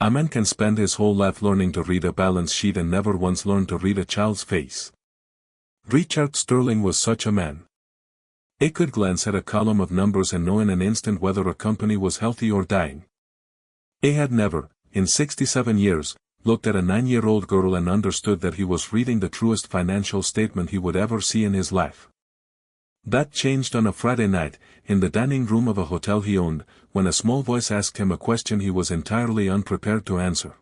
A man can spend his whole life learning to read a balance sheet and never once learn to read a child's face. Richard Sterling was such a man. He could glance at a column of numbers and know in an instant whether a company was healthy or dying. He had never, in 67 years, looked at a 9-year-old girl and understood that he was reading the truest financial statement he would ever see in his life. That changed on a Friday night, in the dining room of a hotel he owned, when a small voice asked him a question he was entirely unprepared to answer.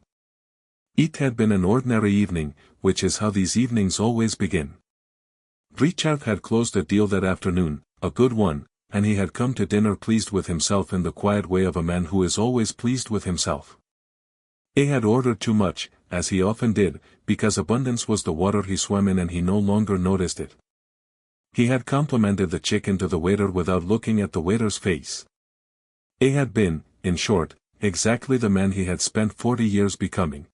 It had been an ordinary evening, which is how these evenings always begin. Richard had closed a deal that afternoon, a good one, and he had come to dinner pleased with himself in the quiet way of a man who is always pleased with himself. He had ordered too much, as he often did, because abundance was the water he swam in and he no longer noticed it. He had complimented the chicken to the waiter without looking at the waiter's face. He had been, in short, exactly the man he had spent 40 years becoming.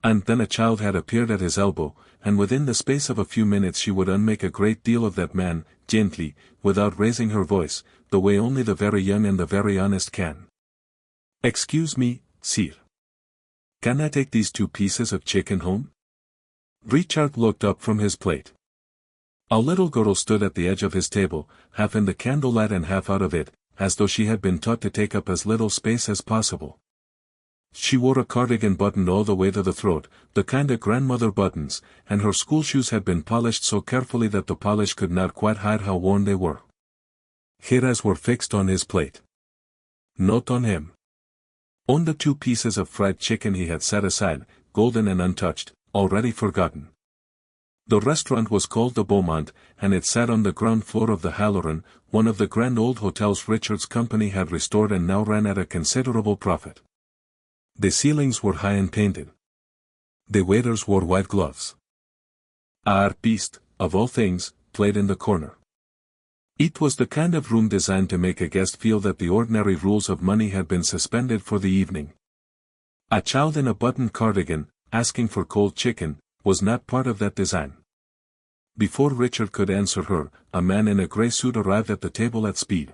And then a child had appeared at his elbow, and within the space of a few minutes she would unmake a great deal of that man, gently, without raising her voice, the way only the very young and the very honest can. "Excuse me, sir. Can I take these 2 pieces of chicken home?" Richard looked up from his plate. A little girl stood at the edge of his table, half in the candlelight and half out of it, as though she had been taught to take up as little space as possible. She wore a cardigan buttoned all the way to the throat, the kind of grandmother buttons, and her school shoes had been polished so carefully that the polish could not quite hide how worn they were. Her eyes were fixed on his plate. Not on him. On the 2 pieces of fried chicken he had set aside, golden and untouched, already forgotten. The restaurant was called the Beaumont, and it sat on the ground floor of the Halloran, one of the grand old hotels Richard's company had restored and now ran at a considerable profit. The ceilings were high and painted. The waiters wore white gloves. A harpist, of all things, played in the corner. It was the kind of room designed to make a guest feel that the ordinary rules of money had been suspended for the evening. A child in a buttoned cardigan, asking for cold chicken, was not part of that design. Before Richard could answer her, a man in a grey suit arrived at the table at speed.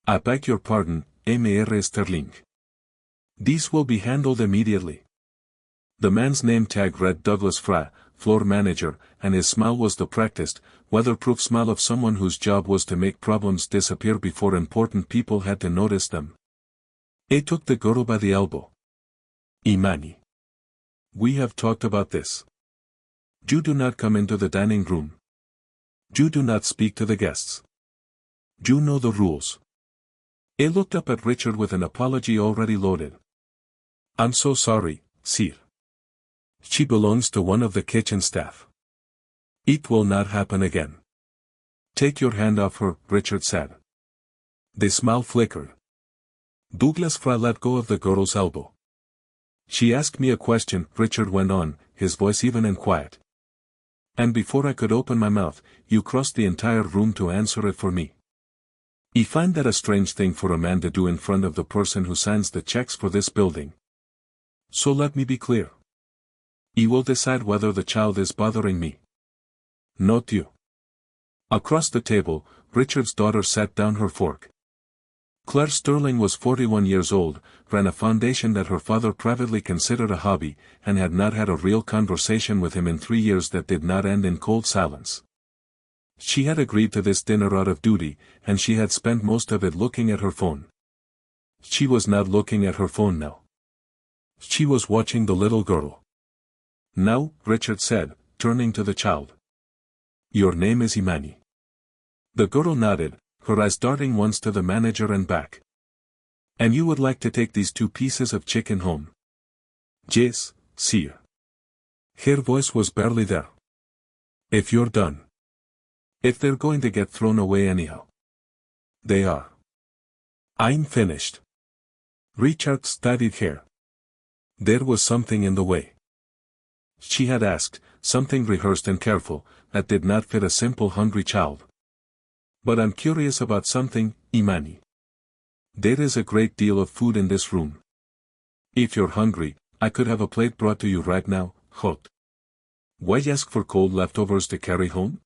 "I beg your pardon, Mr. Sterling. These will be handled immediately." The man's name tag read Douglas Fry, floor manager, and his smile was the practiced, weatherproof smile of someone whose job was to make problems disappear before important people had to notice them. He took the girl by the elbow. "Imani. We have talked about this. You do not come into the dining room. You do not speak to the guests. You know the rules." He looked up at Richard with an apology already loaded. "I'm so sorry, sir. She belongs to one of the kitchen staff. It will not happen again." "Take your hand off her," Richard said. The smile flickered. Douglas Fry let go of the girl's elbow. "She asked me a question," Richard went on, his voice even and quiet. "And before I could open my mouth, you crossed the entire room to answer it for me. I find that a strange thing for a man to do in front of the person who signs the checks for this building. So let me be clear. I will decide whether the child is bothering me. Not you." Across the table, Richard's daughter set down her fork. Claire Sterling was 41 years old, ran a foundation that her father privately considered a hobby, and had not had a real conversation with him in 3 years that did not end in cold silence. She had agreed to this dinner out of duty, and she had spent most of it looking at her phone. She was not looking at her phone now. She was watching the little girl. "Now," Richard said, turning to the child. "Your name is Imani." The girl nodded, her eyes darting once to the manager and back. "And you would like to take these 2 pieces of chicken home?" "Yes, sir." Her voice was barely there. "If you're done. If they're going to get thrown away anyhow." "They are." "I'm finished." Richard studied her. There was something in the way she had asked, something rehearsed and careful, that did not fit a simple hungry child. "But I'm curious about something, Imani. There is a great deal of food in this room. If you're hungry, I could have a plate brought to you right now, hot. Why ask for cold leftovers to carry home?"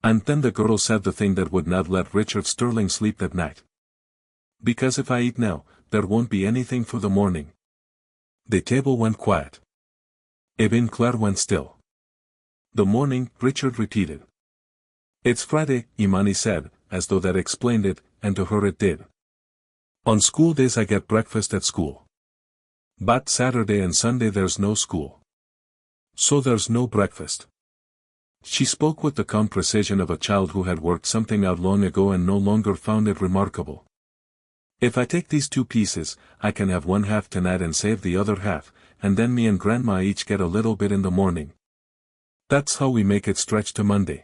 And then the girl said the thing that would not let Richard Sterling sleep that night. "Because if I eat now, there won't be anything for the morning." The table went quiet. Even Claire went still. The morning, Richard repeated. It's Friday, Imani said, as though that explained it, and to her it did. On school days I get breakfast at school. But Saturday and Sunday there's no school. So there's no breakfast. She spoke with the calm precision of a child who had worked something out long ago and no longer found it remarkable. If I take these 2 pieces, I can have one half tonight and save the other half, and then me and Grandma each get a little bit in the morning. That's how we make it stretch to Monday.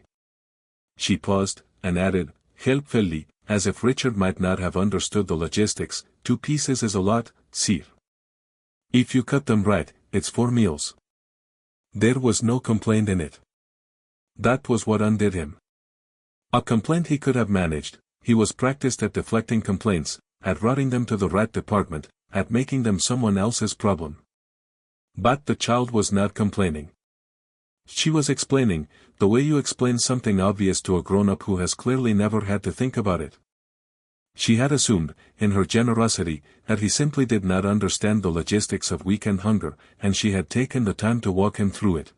She paused, and added, helpfully, as if Richard might not have understood the logistics, 2 pieces is a lot, sir. If you cut them right, it's 4 meals. There was no complaint in it. That was what undid him. A complaint he could have managed. He was practiced at deflecting complaints, at routing them to the right department, at making them someone else's problem. But the child was not complaining. She was explaining, the way you explain something obvious to a grown-up who has clearly never had to think about it. She had assumed, in her generosity, that he simply did not understand the logistics of weekend hunger, and she had taken the time to walk him through it.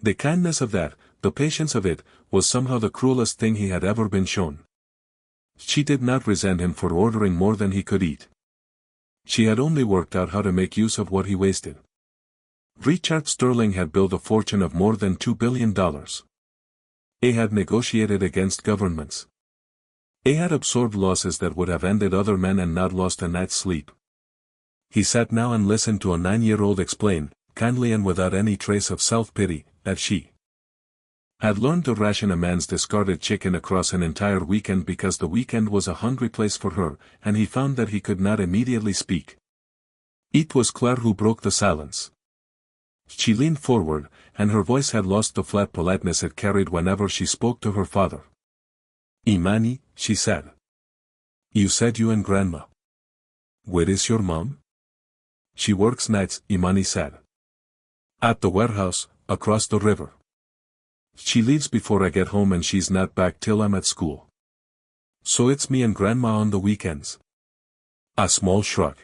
The kindness of that, the patience of it, was somehow the cruelest thing he had ever been shown. She did not resent him for ordering more than he could eat. She had only worked out how to make use of what he wasted. Richard Sterling had built a fortune of more than $2 billion. He had negotiated against governments. He had absorbed losses that would have ended other men and not lost a night's sleep. He sat now and listened to a 9-year-old explain, kindly and without any trace of self-pity, that she had learned to ration a man's discarded chicken across an entire weekend because the weekend was a hungry place for her, and he found that he could not immediately speak. It was Claire who broke the silence. She leaned forward, and her voice had lost the flat politeness it carried whenever she spoke to her father. Imani, she said. You said you and Grandma. Where is your mom? She works nights, Imani said. At the warehouse, across the river. She leaves before I get home and she's not back till I'm at school. So it's me and Grandma on the weekends. A small shrug.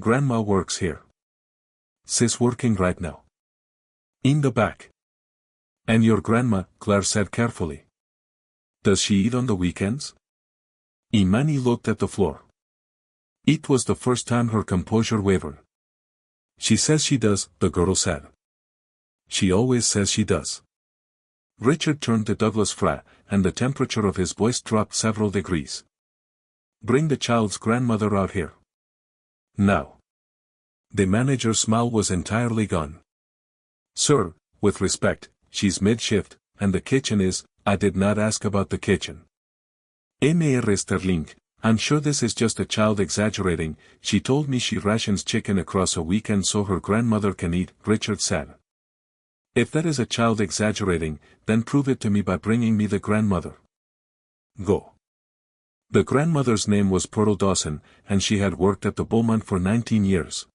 Grandma works here. Sis working right now. In the back. And your grandma, Claire said carefully. Does she eat on the weekends? Imani looked at the floor. It was the first time her composure wavered. She says she does, the girl said. She always says she does. Richard turned to Douglas Fra, and the temperature of his voice dropped several degrees. Bring the child's grandmother out here. Now. The manager's smile was entirely gone. Sir, with respect, she's mid-shift, and the kitchen is, I did not ask about the kitchen. Mr. Sterling, I'm sure this is just a child exaggerating, she told me she rations chicken across a weekend so her grandmother can eat, Richard said. If that is a child exaggerating, then prove it to me by bringing me the grandmother. Go. The grandmother's name was Pearl Dawson, and she had worked at the Beaumont for 19 years.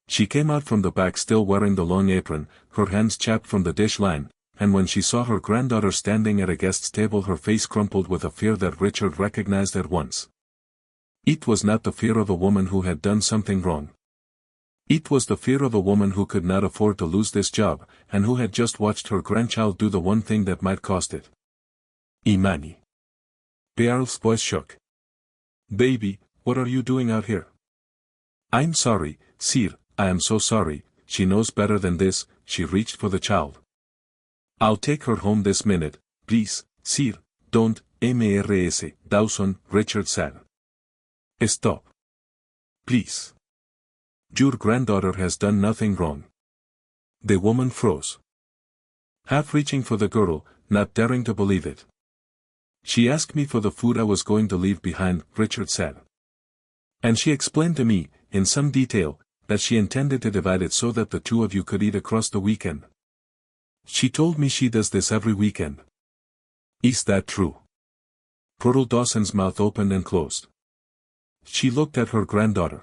She came out from the back still wearing the long apron, her hands chapped from the dish line, and when she saw her granddaughter standing at a guest's table her face crumpled with a fear that Richard recognized at once. It was not the fear of a woman who had done something wrong. It was the fear of a woman who could not afford to lose this job, and who had just watched her grandchild do the one thing that might cost it. Imani. Pearl's voice shook. Baby, what are you doing out here? I'm sorry, sir, I am so sorry, she knows better than this, she reached for the child. I'll take her home this minute, please, sir, don't, Mrs. Dawson, Richard said. Stop. Please. Your granddaughter has done nothing wrong. The woman froze. Half reaching for the girl, not daring to believe it. She asked me for the food I was going to leave behind, Richard said. And she explained to me, in some detail, that she intended to divide it so that the two of you could eat across the weekend. She told me she does this every weekend. Is that true? Pearl Dawson's mouth opened and closed. She looked at her granddaughter.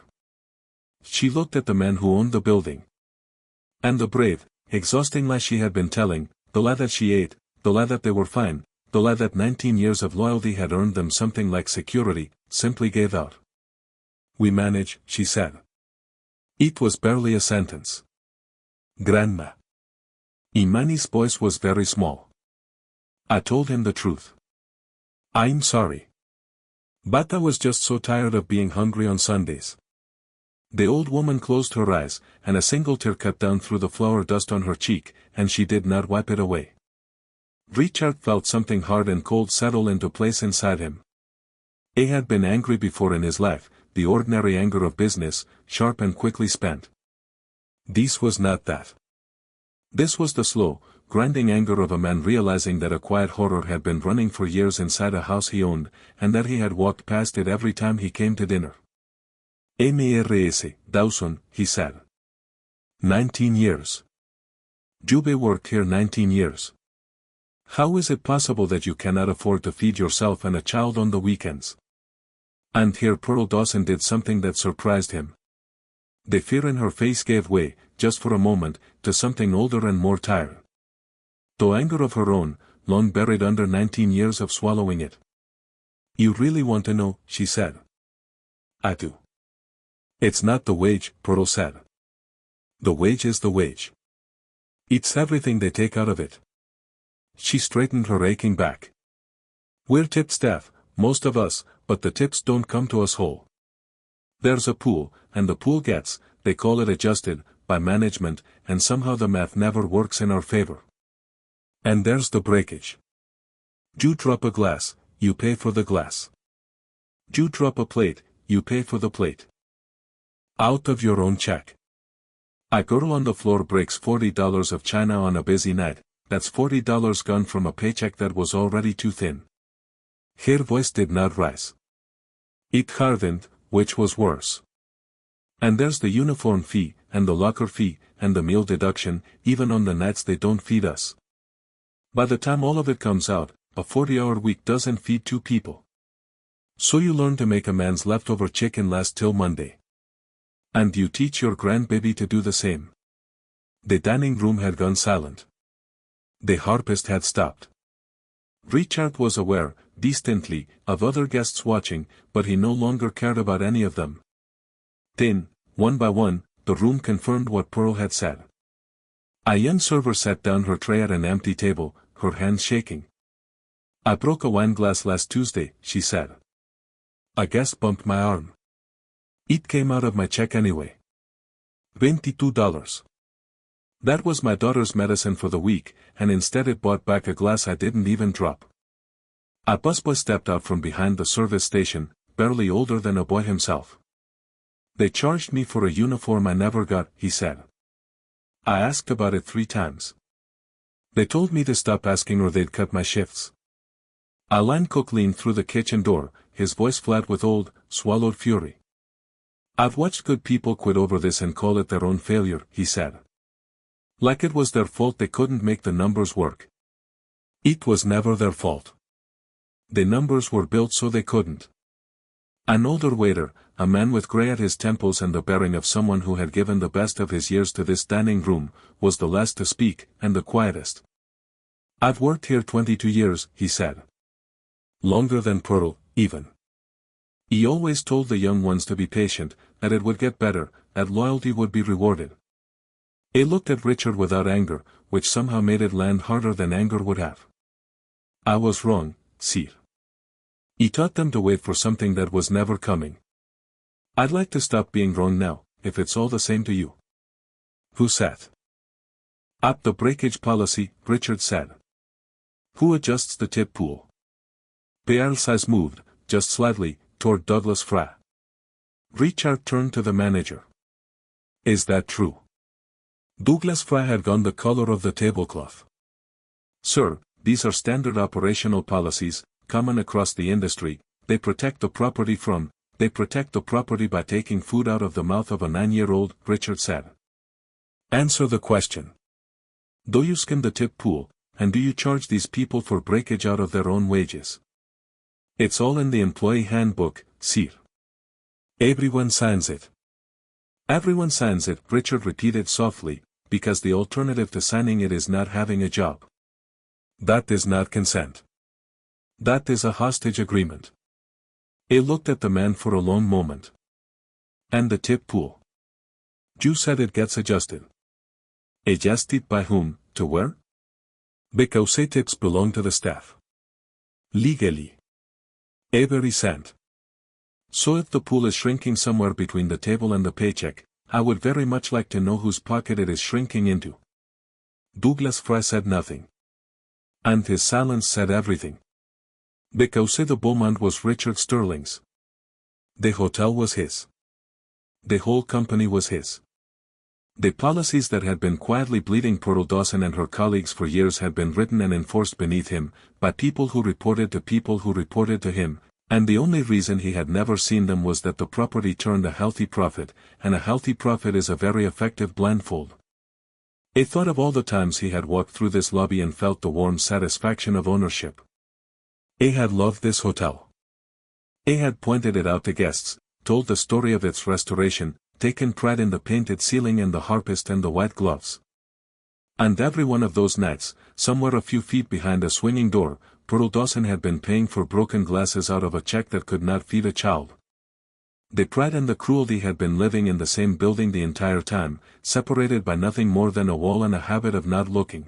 She looked at the man who owned the building. And the brave, exhausting lie she had been telling, the lie that she ate, the lie that they were fine, the lie that 19 years of loyalty had earned them something like security, simply gave out. We manage, she said. It was barely a sentence. Grandma. Imani's voice was very small. I told him the truth. I'm sorry. But I was just so tired of being hungry on Sundays. The old woman closed her eyes, and a single tear cut down through the flour dust on her cheek, and she did not wipe it away. Richard felt something hard and cold settle into place inside him. He had been angry before in his life, the ordinary anger of business, sharp and quickly spent. This was not that. This was the slow, grinding anger of a man realizing that a quiet horror had been running for years inside a house he owned, and that he had walked past it every time he came to dinner. "Mrs. Dawson," he said. 19 years. You've worked here 19 years. How is it possible that you cannot afford to feed yourself and a child on the weekends? And here Pearl Dawson did something that surprised him. The fear in her face gave way, just for a moment, to something older and more tired. To anger of her own, long buried under 19 years of swallowing it. "You really want to know," she said. "I do." "It's not the wage," Pearl said. "The wage is the wage. It's everything they take out of it." She straightened her aching back. "We're tipped staff, most of us, but the tips don't come to us whole. There's a pool, and the pool gets, they call it adjusted, by management, and somehow the math never works in our favor. And there's the breakage. You drop a glass, you pay for the glass. You drop a plate, you pay for the plate. Out of your own check. A girl on the floor breaks $40 of china on a busy night, that's $40 gone from a paycheck that was already too thin." Her voice did not rise. It hardened, which was worse. "And there's the uniform fee, and the locker fee, and the meal deduction, even on the nights they don't feed us. By the time all of it comes out, a 40-hour week doesn't feed 2 people. So you learn to make a man's leftover chicken last till Monday. And you teach your grandbaby to do the same." The dining room had gone silent. The harpist had stopped. Richard was aware, distantly, of other guests watching, but he no longer cared about any of them. Then, one by one, the room confirmed what Pearl had said. A young server set down her tray at an empty table, her hands shaking. "I broke a wine glass last Tuesday," she said. "A guest bumped my arm. It came out of my check anyway. $22. That was my daughter's medicine for the week, and instead it bought back a glass I didn't even drop." A busboy stepped out from behind the service station, barely older than a boy himself. "They charged me for a uniform I never got," he said. "I asked about it 3 times. They told me to stop asking or they'd cut my shifts." A line cook leaned through the kitchen door, his voice flat with old, swallowed fury. "I've watched good people quit over this and call it their own failure," he said. "Like it was their fault they couldn't make the numbers work. It was never their fault. The numbers were built so they couldn't." An older waiter, a man with gray at his temples and the bearing of someone who had given the best of his years to this dining room, was the last to speak, and the quietest. "I've worked here 22 years, he said. "Longer than Pearl, even. He always told the young ones to be patient, that it would get better, that loyalty would be rewarded." He looked at Richard without anger, which somehow made it land harder than anger would have. "I was wrong, sir. He taught them to wait for something that was never coming. I'd like to stop being wrong now, if it's all the same to you." "Who sat up the breakage policy?" Richard said. "Who adjusts the tip pool?" Pearl's eyes moved, just slightly, toward Douglas Fry. Richard turned to the manager. "Is that true?" Douglas Fry had gone the color of the tablecloth. "Sir, these are standard operational policies, common across the industry. They protect the property by taking food out of the mouth of a 9-year-old, Richard said. "Answer the question. Do you skim the tip pool, and do you charge these people for breakage out of their own wages?" "It's all in the employee handbook, sir. Everyone signs it." "Everyone signs it," Richard repeated softly, "because the alternative to signing it is not having a job. That is not consent. That is a hostage agreement." He looked at the man for a long moment. "And the tip pool? You said it gets adjusted. Adjusted by whom, to where? Because tips belong to the staff. Legally. Every cent. So if the pool is shrinking somewhere between the table and the paycheck, I would very much like to know whose pocket it is shrinking into. Douglas Fry said nothing. And his silence said everything. Because the Beaumont was Richard Sterling's. The hotel was his. The whole company was his. The policies that had been quietly bleeding Pearl Dawson and her colleagues for years had been written and enforced beneath him, by people who reported to people who reported to him, and the only reason he had never seen them was that the property turned a healthy profit, and a healthy profit is a very effective blindfold. He thought of all the times he had walked through this lobby and felt the warm satisfaction of ownership. He had loved this hotel. He had pointed it out to guests, told the story of its restoration, taken pride in the painted ceiling and the harpist and the white gloves. And every one of those nights, somewhere a few feet behind a swinging door, Pearl Dawson had been paying for broken glasses out of a check that could not feed a child. The pride and the cruelty had been living in the same building the entire time, separated by nothing more than a wall and a habit of not looking.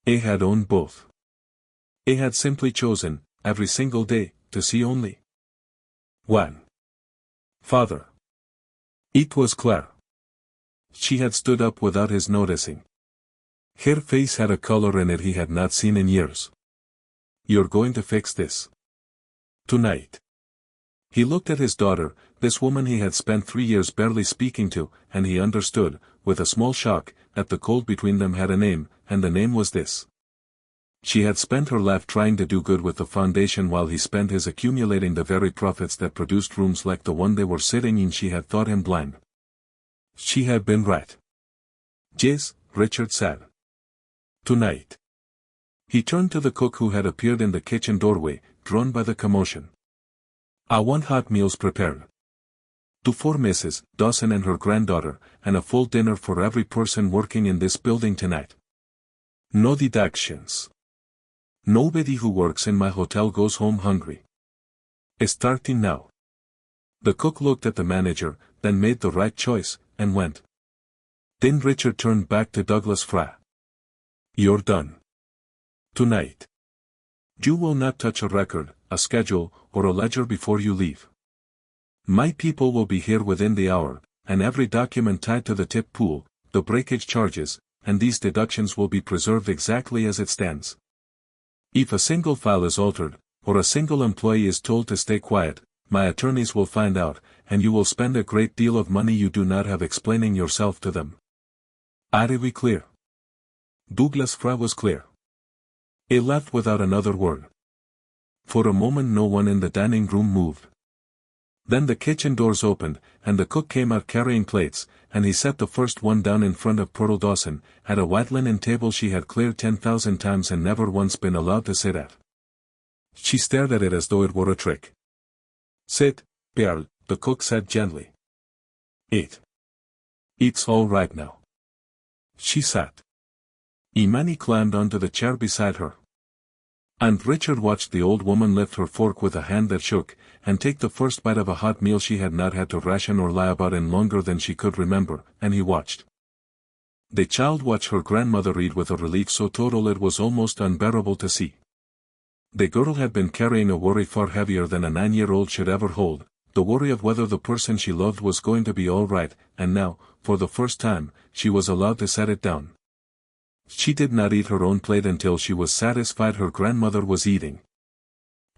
He had owned both. He had simply chosen, every single day, to see only one. Father. It was Claire. She had stood up without his noticing. Her face had a color in it he had not seen in years. You're going to fix this. Tonight. He looked at his daughter, this woman he had spent 3 years barely speaking to, and he understood, with a small shock, that the cold between them had a name, and the name was this. She had spent her life trying to do good with the foundation while he spent his accumulating the very profits that produced rooms like the one they were sitting in. She had thought him blind. She had been right. Yes, Richard said. Tonight. He turned to the cook who had appeared in the kitchen doorway, drawn by the commotion. I want hot meals prepared. For Mrs. Dawson and her granddaughter, and a full dinner for every person working in this building tonight. No deductions. Nobody who works in my hotel goes home hungry. Starting now. The cook looked at the manager, then made the right choice, and went. Then Richard turned back to Douglas Fry. You're done. Tonight. You will not touch a record, a schedule, or a ledger before you leave. My people will be here within the hour, and every document tied to the tip pool, the breakage charges, and these deductions will be preserved exactly as it stands. If a single file is altered, or a single employee is told to stay quiet, my attorneys will find out, and you will spend a great deal of money you do not have explaining yourself to them. Are we clear? Douglas Fry was clear. He left without another word. For a moment no one in the dining room moved. Then the kitchen doors opened, and the cook came out carrying plates, and he set the first one down in front of Pearl Dawson, at a white linen table she had cleared 10,000 times and never once been allowed to sit at. She stared at it as though it were a trick. Sit, Pearl, the cook said gently. It's all right now. She sat. Imani climbed onto the chair beside her. And Richard watched the old woman lift her fork with a hand that shook, and take the first bite of a hot meal she had not had to ration or lie about in longer than she could remember, and he watched. The child watched her grandmother eat with a relief so total it was almost unbearable to see. The girl had been carrying a worry far heavier than a 9-year-old should ever hold, the worry of whether the person she loved was going to be all right, and now, for the first time, she was allowed to set it down. She did not eat her own plate until she was satisfied her grandmother was eating.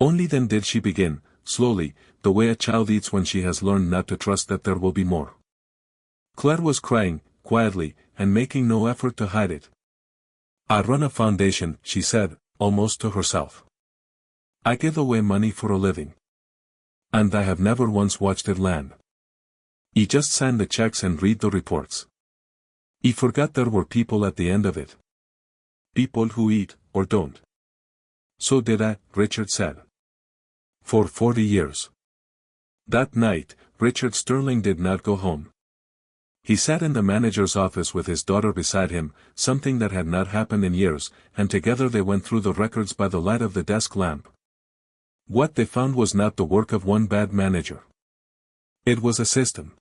Only then did she begin, slowly, the way a child eats when she has learned not to trust that there will be more. Claire was crying, quietly, and making no effort to hide it. I run a foundation, she said, almost to herself. I give away money for a living. And I have never once watched it land. I just sign the checks and read the reports. I forgot there were people at the end of it. People who eat, or don't. So did I, Richard said. For 40 years. That night, Richard Sterling did not go home. He sat in the manager's office with his daughter beside him, something that had not happened in years, and together they went through the records by the light of the desk lamp. What they found was not the work of one bad manager. It was a system.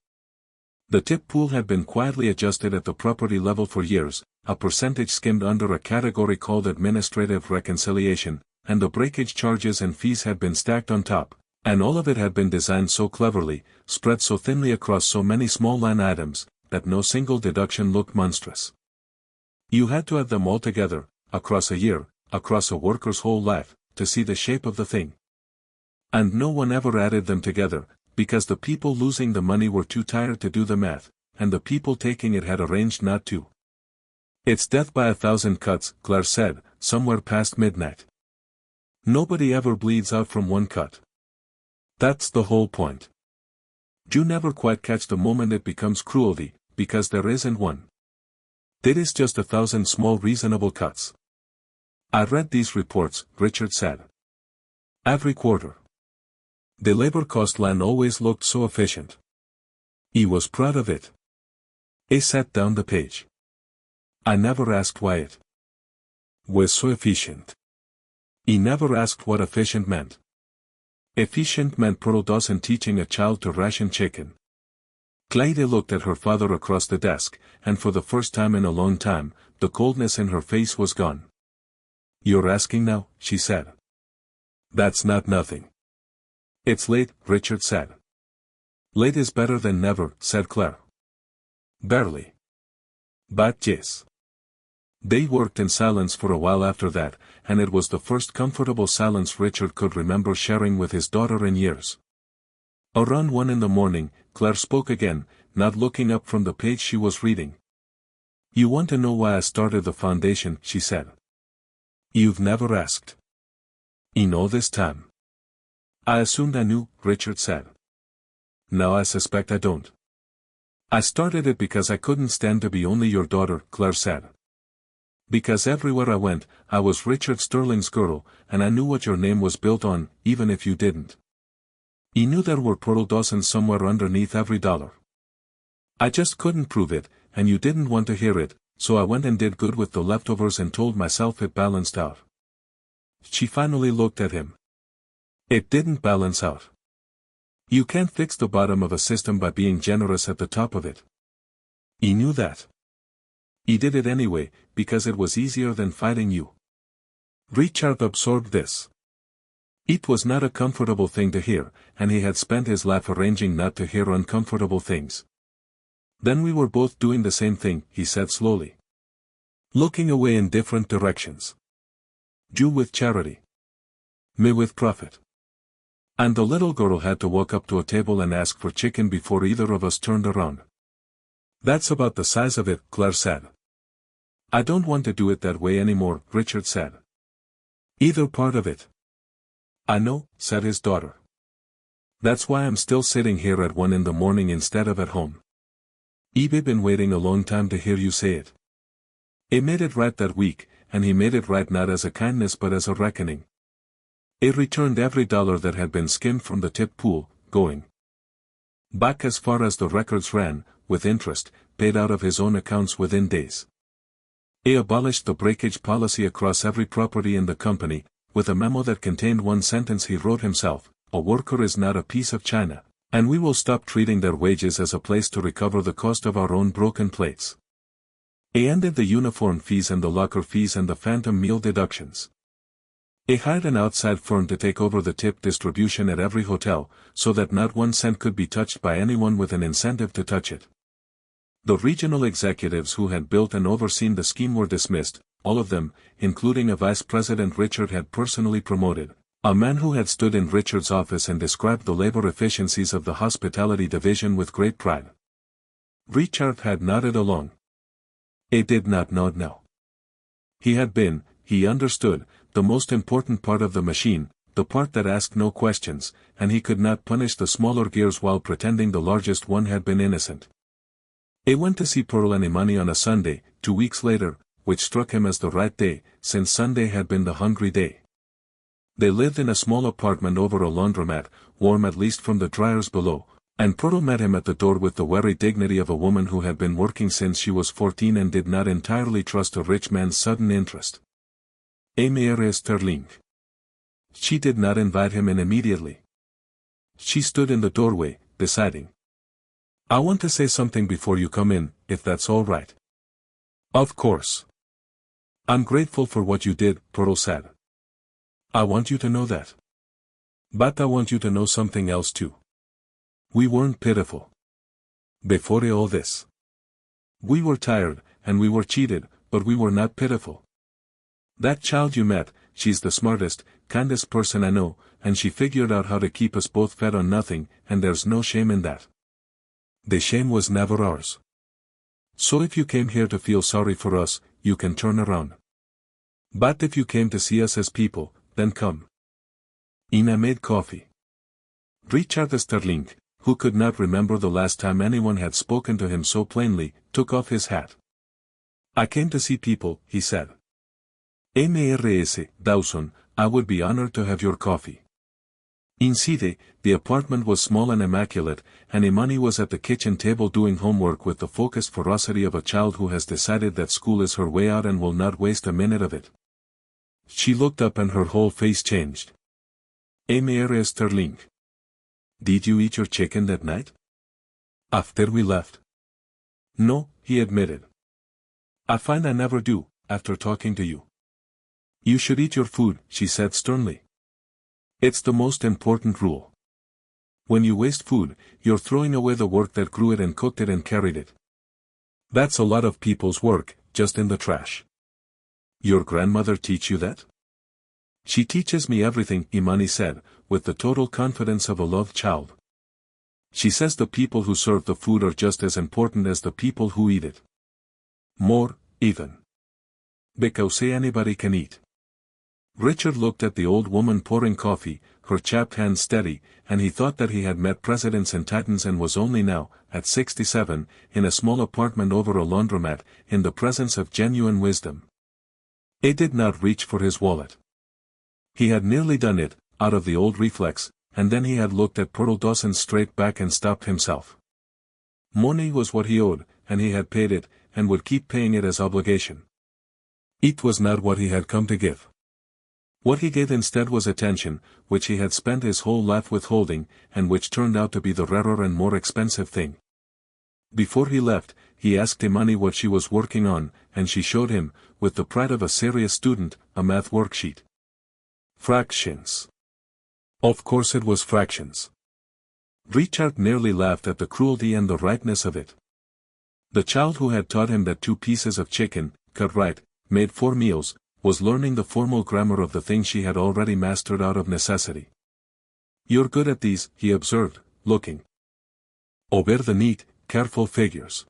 The tip pool had been quietly adjusted at the property level for years, a percentage skimmed under a category called administrative reconciliation, and the breakage charges and fees had been stacked on top, and all of it had been designed so cleverly, spread so thinly across so many small line items, that no single deduction looked monstrous. You had to add them all together, across a year, across a worker's whole life, to see the shape of the thing. And no one ever added them together, because the people losing the money were too tired to do the math, and the people taking it had arranged not to. It's death by 1,000 cuts, Claire said, somewhere past midnight. Nobody ever bleeds out from one cut. That's the whole point. You never quite catch the moment it becomes cruelty, because there isn't one. It is just 1,000 small reasonable cuts. I read these reports, Richard said. Every quarter. The labor cost line always looked so efficient. He was proud of it. He set down the page. I never asked why it was so efficient. He never asked what efficient meant. Efficient meant Pearl Dawson teaching a child to ration chicken. Clyde looked at her father across the desk, and for the first time in a long time, the coldness in her face was gone. You're asking now, she said. That's not nothing. It's late, Richard said. Late is better than never, said Claire. Barely. But yes. They worked in silence for a while after that, and it was the first comfortable silence Richard could remember sharing with his daughter in years. Around 1 in the morning, Claire spoke again, not looking up from the page she was reading. You want to know why I started the foundation, she said. You've never asked. In all this time. I assumed I knew, Richard said. Now I suspect I don't. I started it because I couldn't stand to be only your daughter, Claire said. Because everywhere I went, I was Richard Sterling's girl, and I knew what your name was built on, even if you didn't. He knew there were Pearl Dawsons somewhere underneath every dollar. I just couldn't prove it, and you didn't want to hear it, so I went and did good with the leftovers and told myself it balanced out. She finally looked at him. It didn't balance out. You can't fix the bottom of a system by being generous at the top of it. He knew that. He did it anyway, because it was easier than fighting you. Richard absorbed this. It was not a comfortable thing to hear, and he had spent his life arranging not to hear uncomfortable things. Then we were both doing the same thing, he said slowly. Looking away in different directions. You with charity. Me with profit. And the little girl had to walk up to a table and ask for chicken before either of us turned around. That's about the size of it, Claire said. I don't want to do it that way anymore, Richard said. Either part of it. I know, said his daughter. That's why I'm still sitting here at 1 in the morning instead of at home. I've been waiting a long time to hear you say it. He made it right that week, and he made it right not as a kindness but as a reckoning. He returned every dollar that had been skimmed from the tip pool, going back as far as the records ran, with interest, paid out of his own accounts within days. He abolished the breakage policy across every property in the company, with a memo that contained one sentence he wrote himself: a worker is not a piece of china, and we will stop treating their wages as a place to recover the cost of our own broken plates. He ended the uniform fees and the locker fees and the phantom meal deductions. He hired an outside firm to take over the tip distribution at every hotel, so that not 1 cent could be touched by anyone with an incentive to touch it. The regional executives who had built and overseen the scheme were dismissed, all of them, including a vice president Richard had personally promoted, a man who had stood in Richard's office and described the labor efficiencies of the hospitality division with great pride. Richard had nodded along. He did not nod now. He had been, he understood, the most important part of the machine, the part that asked no questions, and he could not punish the smaller gears while pretending the largest one had been innocent. He went to see Pearl and Imani on a Sunday, 2 weeks later, which struck him as the right day, since Sunday had been the hungry day. They lived in a small apartment over a laundromat, warm at least from the dryers below, and Pearl met him at the door with the wary dignity of a woman who had been working since she was 14 and did not entirely trust a rich man's sudden interest. Mère Sterling. She did not invite him in immediately. She stood in the doorway, deciding. I want to say something before you come in, if that's all right. Of course. I'm grateful for what you did, Pearl said. I want you to know that. But I want you to know something else too. We weren't pitiful. Before all this. We were tired, and we were cheated, but we were not pitiful. That child you met, she's the smartest, kindest person I know, and she figured out how to keep us both fed on nothing, and there's no shame in that. The shame was never ours. So if you came here to feel sorry for us, you can turn around. But if you came to see us as people, then come. Ina made coffee. Richard Sterling, who could not remember the last time anyone had spoken to him so plainly, took off his hat. I came to see people, he said. Mrs. Dawson, I would be honored to have your coffee. Inside, the apartment was small and immaculate, and Imani was at the kitchen table doing homework with the focused ferocity of a child who has decided that school is her way out and will not waste a minute of it. She looked up and her whole face changed. Mrs. Sterling. Did you eat your chicken that night? After we left? No, he admitted. I find I never do, after talking to you. You should eat your food, she said sternly. It's the most important rule. When you waste food, you're throwing away the work that grew it and cooked it and carried it. That's a lot of people's work, just in the trash. Your grandmother teach you that? She teaches me everything, Imani said, with the total confidence of a loved child. She says the people who serve the food are just as important as the people who eat it. More, even. Because anybody can eat. Richard looked at the old woman pouring coffee, her chapped hands steady, and he thought that he had met presidents and titans and was only now, at 67, in a small apartment over a laundromat, in the presence of genuine wisdom. It did not reach for his wallet. He had nearly done it, out of the old reflex, and then he had looked at Pearl Dawson straight back and stopped himself. Money was what he owed, and he had paid it, and would keep paying it as obligation. It was not what he had come to give. What he gave instead was attention, which he had spent his whole life withholding, and which turned out to be the rarer and more expensive thing. Before he left, he asked Imani what she was working on, and she showed him, with the pride of a serious student, a math worksheet. Fractions. Of course it was fractions. Richard nearly laughed at the cruelty and the rightness of it. The child who had taught him that 2 pieces of chicken, cut right, made 4 meals, was learning the formal grammar of the things she had already mastered out of necessity. You're good at these, he observed, looking over the neat, careful figures.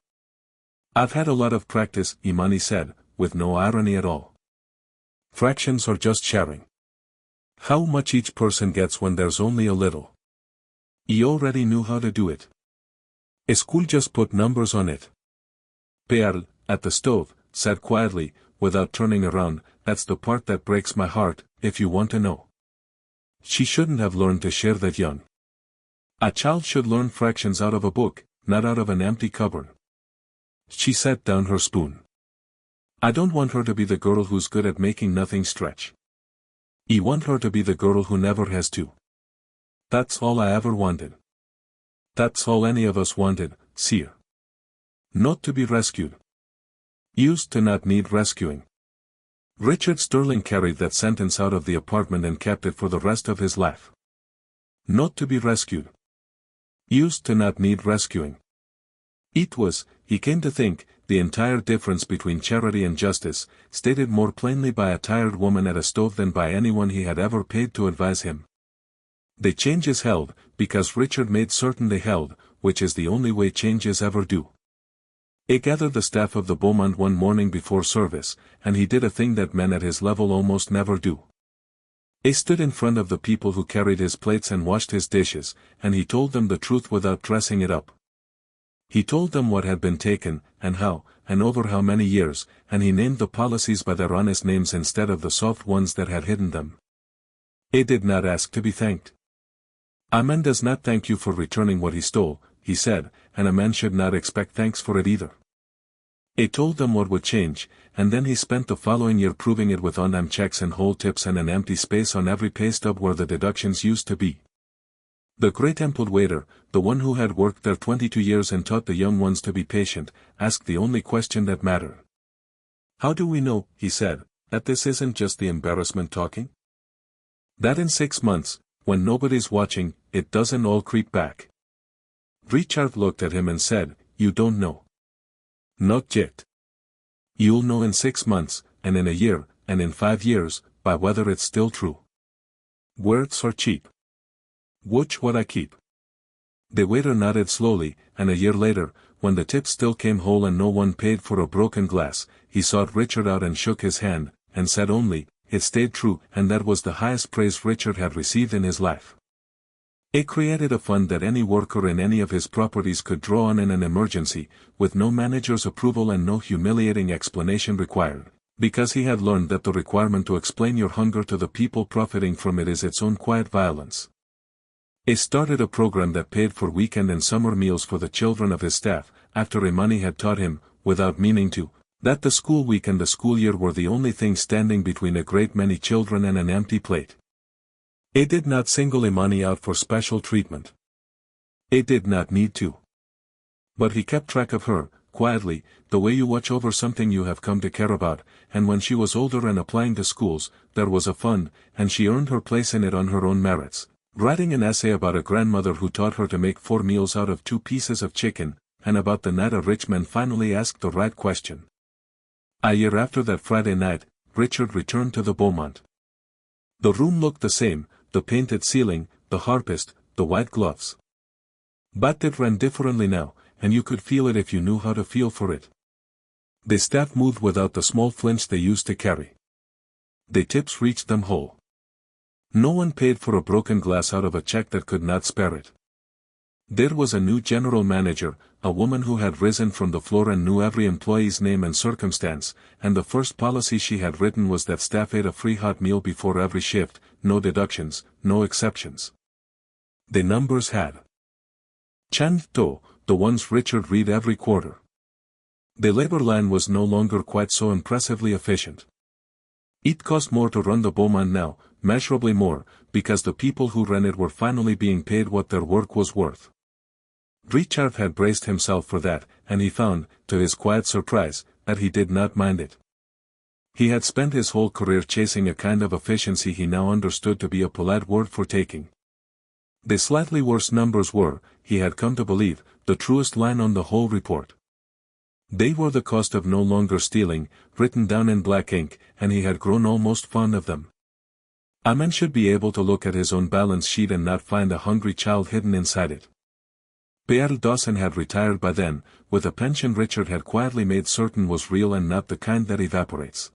I've had a lot of practice, Imani said, with no irony at all. Fractions are just sharing. How much each person gets when there's only a little. He already knew how to do it. School just put numbers on it. Pearl, at the stove, said quietly, without turning around, that's the part that breaks my heart, if you want to know. She shouldn't have learned to share that young. A child should learn fractions out of a book, not out of an empty cupboard. She set down her spoon. I don't want her to be the girl who's good at making nothing stretch. I want her to be the girl who never has to. That's all I ever wanted. That's all any of us wanted, Seer. Not to be rescued. Used to not need rescuing. Richard Sterling carried that sentence out of the apartment and kept it for the rest of his life. Not to be rescued. Used to not need rescuing. It was, he came to think, the entire difference between charity and justice, stated more plainly by a tired woman at a stove than by anyone he had ever paid to advise him. The changes held, because Richard made certain they held, which is the only way changes ever do. He gathered the staff of the Beaumont one morning before service, and he did a thing that men at his level almost never do. He stood in front of the people who carried his plates and washed his dishes, and he told them the truth without dressing it up. He told them what had been taken, and how, and over how many years, and he named the policies by their honest names instead of the soft ones that had hidden them. He did not ask to be thanked. A man does not thank you for returning what he stole, he said, and a man should not expect thanks for it either. He told them what would change, and then he spent the following year proving it with on-time checks and whole tips and an empty space on every pay stub where the deductions used to be. The great-templed waiter, the one who had worked there 22 years and taught the young ones to be patient, asked the only question that mattered. "How do we know," he said, "that this isn't just the embarrassment talking? That in 6 months, when nobody's watching, it doesn't all creep back?" Richard looked at him and said, "You don't know. Not yet. You'll know in 6 months, and in a year, and in 5 years, by whether it's still true. Words are cheap. Watch what I keep." The waiter nodded slowly, and a year later, when the tips still came whole and no one paid for a broken glass, he sought Richard out and shook his hand, and said only, "It stayed true," and that was the highest praise Richard had received in his life. It created a fund that any worker in any of his properties could draw on in an emergency, with no manager's approval and no humiliating explanation required, because he had learned that the requirement to explain your hunger to the people profiting from it is its own quiet violence. He started a program that paid for weekend and summer meals for the children of his staff, after Imani had taught him, without meaning to, that the school week and the school year were the only thing standing between a great many children and an empty plate. He did not single Imani out for special treatment. He did not need to. But he kept track of her, quietly, the way you watch over something you have come to care about, and when she was older and applying to schools, there was a fund, and she earned her place in it on her own merits, writing an essay about a grandmother who taught her to make 4 meals out of 2 pieces of chicken, and about the night a rich man finally asked the right question. A year after that Friday night, Richard returned to the Beaumont. The room looked the same, the painted ceiling, the harpist, the white gloves. But it ran differently now, and you could feel it if you knew how to feel for it. The staff moved without the small flinch they used to carry. The tips reached them whole. No one paid for a broken glass out of a check that could not spare it. There was a new general manager, a woman who had risen from the floor and knew every employee's name and circumstance, and the first policy she had written was that staff ate a free hot meal before every shift, no deductions, no exceptions. The numbers had changed though, the ones Richard read every quarter. The labor line was no longer quite so impressively efficient. It cost more to run the Beaumont now, measurably more, because the people who ran it were finally being paid what their work was worth. Richard had braced himself for that, and he found, to his quiet surprise, that he did not mind it. He had spent his whole career chasing a kind of efficiency he now understood to be a polite word for taking. The slightly worse numbers were, he had come to believe, the truest line on the whole report. They were the cost of no longer stealing, written down in black ink, and he had grown almost fond of them. A man should be able to look at his own balance sheet and not find a hungry child hidden inside it. Pearl Dawson had retired by then, with a pension Richard had quietly made certain was real and not the kind that evaporates.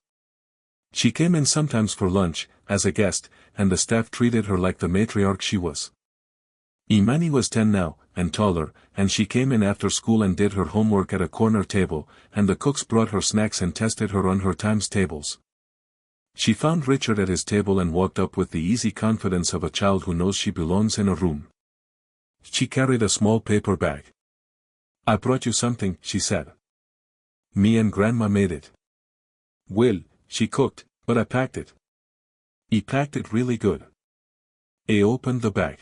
She came in sometimes for lunch, as a guest, and the staff treated her like the matriarch she was. Imani was 10 now, and taller, and she came in after school and did her homework at a corner table, and the cooks brought her snacks and tested her on her times tables. She found Richard at his table and walked up with the easy confidence of a child who knows she belongs in a room. She carried a small paper bag. "I brought you something," she said. "Me and Grandma made it." "Well, she cooked, but I packed it." "He packed it really good." He opened the bag.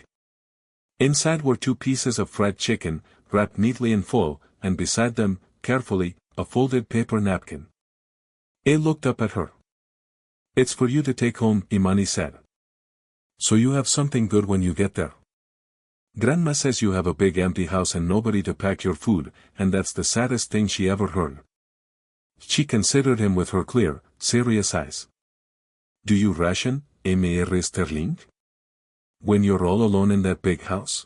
Inside were 2 pieces of fried chicken, wrapped neatly in foil, and beside them, carefully, a folded paper napkin. He looked up at her. "It's for you to take home," Imani said. "So you have something good when you get there. Grandma says you have a big empty house and nobody to pack your food, and that's the saddest thing she ever heard." She considered him with her clear, serious eyes. "Do you ration, Mr. Sterling? When you're all alone in that big house?"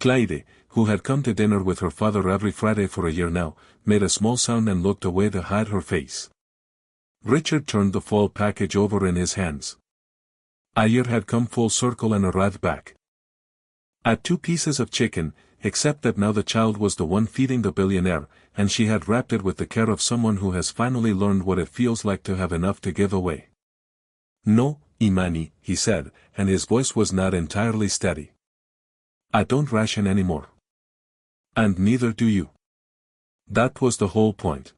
Clyde, who had come to dinner with her father every Friday for a year now, made a small sound and looked away to hide her face. Richard turned the foil package over in his hands. A year had come full circle and arrived back. At 2 pieces of chicken, except that now the child was the one feeding the billionaire, and she had wrapped it with the care of someone who has finally learned what it feels like to have enough to give away. "No, Imani," he said, and his voice was not entirely steady. "I don't ration anymore. And neither do you." That was the whole point.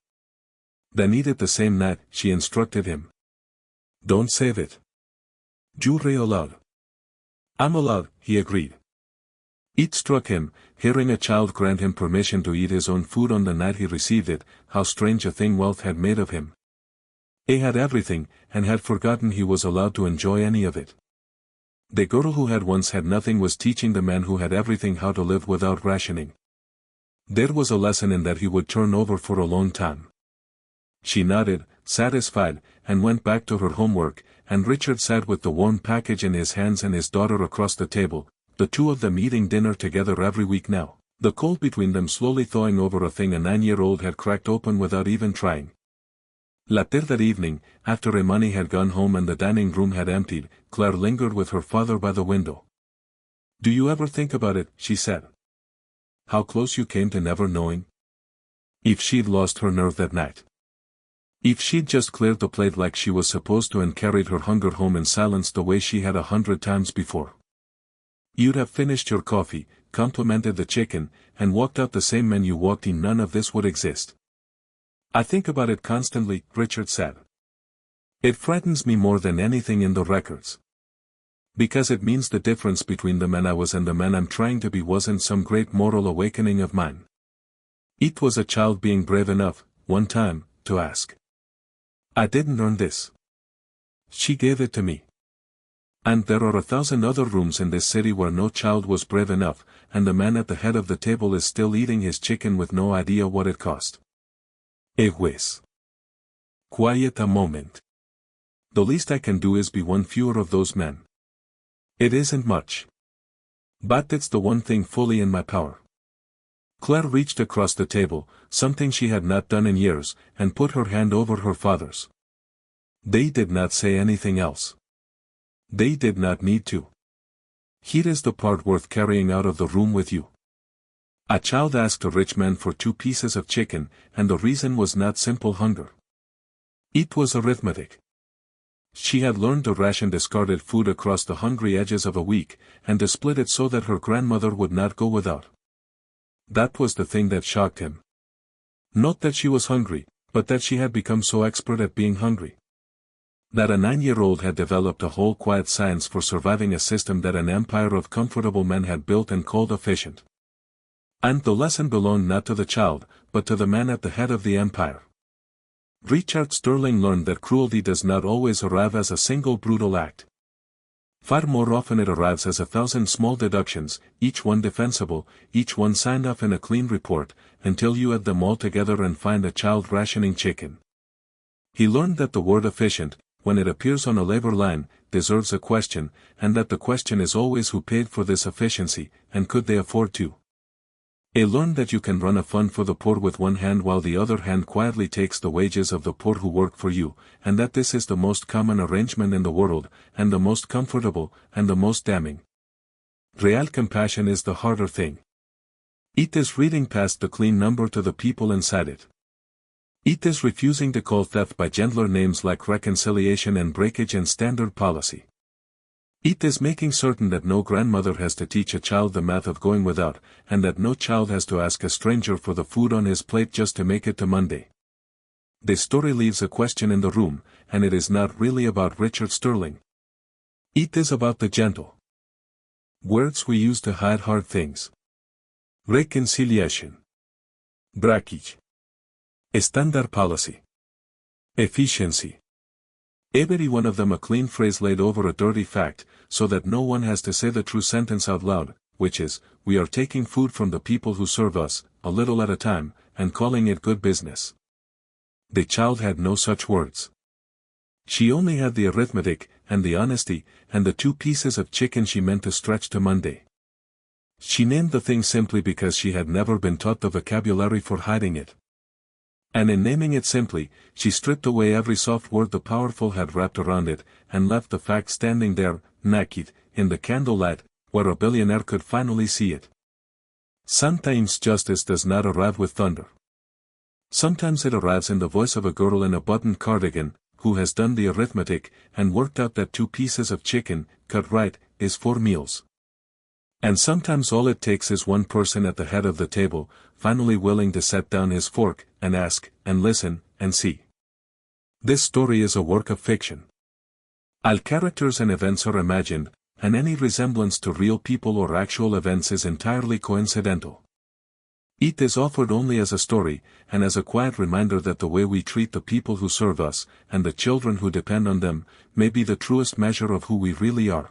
"Then eat it the same night," she instructed him. "Don't save it." "You're allowed." "I'm allowed," he agreed. It struck him, hearing a child grant him permission to eat his own food on the night he received it, how strange a thing wealth had made of him. He had everything, and had forgotten he was allowed to enjoy any of it. The girl who had once had nothing was teaching the man who had everything how to live without rationing. There was a lesson in that he would turn over for a long time. She nodded, satisfied, and went back to her homework, and Richard sat with the warm package in his hands and his daughter across the table, the two of them eating dinner together every week now, the cold between them slowly thawing over a thing a 9-year-old had cracked open without even trying. Later that evening, after Imani had gone home and the dining room had emptied, Claire lingered with her father by the window. "Do you ever think about it?" she said. "How close you came to never knowing? If she'd lost her nerve that night. If she'd just cleared the plate like she was supposed to and carried her hunger home in silence the way she had 100 times before. You'd have finished your coffee, complimented the chicken, and walked out the same man you walked in. None of this would exist." "I think about it constantly," Richard said. "It frightens me more than anything in the records. Because it means the difference between the man I was and the man I'm trying to be wasn't some great moral awakening of mine. It was a child being brave enough, one time, to ask. I didn't earn this. She gave it to me. And there are 1,000 other rooms in this city where no child was brave enough, and the man at the head of the table is still eating his chicken with no idea what it cost. It was. Quiet a moment. The least I can do is be one fewer of those men. It isn't much. But it's the one thing fully in my power." Claire reached across the table, something she had not done in years, and put her hand over her father's. They did not say anything else. They did not need to. "Here is the part worth carrying out of the room with you." A child asked a rich man for 2 pieces of chicken, and the reason was not simple hunger. It was arithmetic. She had learned to ration discarded food across the hungry edges of a week, and to split it so that her grandmother would not go without. That was the thing that shocked him. Not that she was hungry, but that she had become so expert at being hungry. That a 9-year-old had developed a whole quiet science for surviving a system that an empire of comfortable men had built and called efficient. And the lesson belonged not to the child, but to the man at the head of the empire. Richard Sterling learned that cruelty does not always arrive as a single brutal act. Far more often it arrives as 1,000 small deductions, each one defensible, each one signed off in a clean report, until you add them all together and find a child rationing chicken. He learned that the word efficient, when it appears on a labor line, deserves a question, and that the question is always who paid for this efficiency, and could they afford to. He learned that you can run a fund for the poor with one hand while the other hand quietly takes the wages of the poor who work for you, and that this is the most common arrangement in the world, and the most comfortable, and the most damning. Real compassion is the harder thing. It is reading past the clean number to the people inside it. It is refusing to call theft by gentler names like reconciliation and breakage and standard policy. It is making certain that no grandmother has to teach a child the math of going without, and that no child has to ask a stranger for the food on his plate just to make it to Monday. This story leaves a question in the room, and it is not really about Richard Sterling. It is about the gentle words we use to hide hard things. Reconciliation. Breakage. Standard policy. Efficiency. Every one of them a clean phrase laid over a dirty fact, so that no one has to say the true sentence out loud, which is, we are taking food from the people who serve us, a little at a time, and calling it good business. The child had no such words. She only had the arithmetic, and the honesty, and the 2 pieces of chicken she meant to stretch to Monday. She named the thing simply because she had never been taught the vocabulary for hiding it. And in naming it simply, she stripped away every soft word the powerful had wrapped around it, and left the fact standing there, naked, in the candlelight, where a billionaire could finally see it. Sometimes justice does not arrive with thunder. Sometimes it arrives in the voice of a girl in a buttoned cardigan, who has done the arithmetic, and worked out that 2 pieces of chicken, cut right, is 4 meals. And sometimes all it takes is one person at the head of the table, finally willing to set down his fork, and ask, and listen, and see. This story is a work of fiction. All characters and events are imagined, and any resemblance to real people or actual events is entirely coincidental. It is offered only as a story, and as a quiet reminder that the way we treat the people who serve us, and the children who depend on them, may be the truest measure of who we really are.